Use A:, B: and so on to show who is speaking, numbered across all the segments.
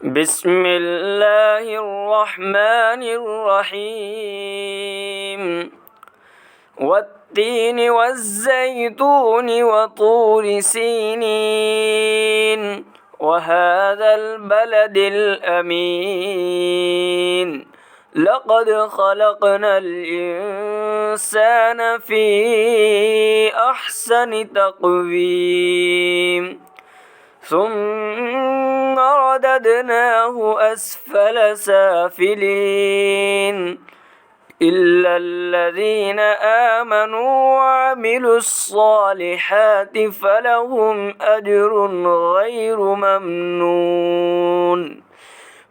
A: बिस्मिल्लाहिर्रहमानिर्रहीम। वत्तीन वज़्ज़ैतून वतूरि सीनीन वहाज़ल बलदिल अमीन। लक़द ख़लक़नल इंसान फ़ी अहसनि तक़वीम। सुम्मा रददनाहु अस्फ़ल साफ़िलीन। इल्लल्लज़ीन आमनू वअमिलुस्सालिहाति फ़लहुम अज्रुन ग़ैरु ममनून।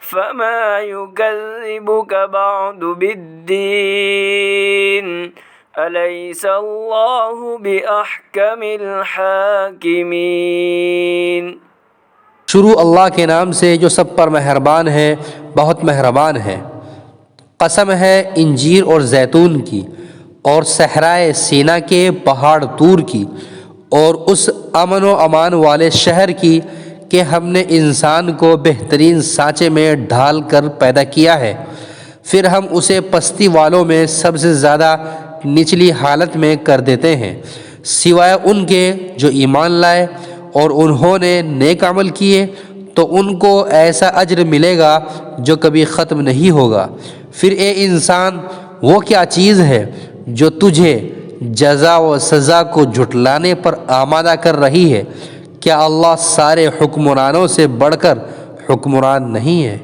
A: फ़मा युकज़्ज़िबुक बअदु बिद्दीन। अलैसल्लाहु बिअहकमिल हाकिमीन।
B: शुरू अल्लाह के नाम से जो सब पर मेहरबान है, बहुत मेहरबान है। कसम है इंजीर और जैतून की और सहराए सीना के पहाड़ तूर की और उस अमन व अमान वाले शहर की कि हमने इंसान को बेहतरीन सांचे में ढाल कर पैदा किया है, फिर हम उसे पस्ती वालों में सबसे ज़्यादा निचली हालत में कर देते हैं, सिवाय उनके जो ईमान लाए और उन्होंने नेक अमल किए, तो उनको ऐसा अज्र मिलेगा जो कभी ख़त्म नहीं होगा। फिर ए इंसान, वो क्या चीज़ है जो तुझे जज़ा व सज़ा को झुटलाने पर आमादा कर रही है? क्या अल्लाह सारे हुक्मरानों से बढ़कर हुक्मरान नहीं है?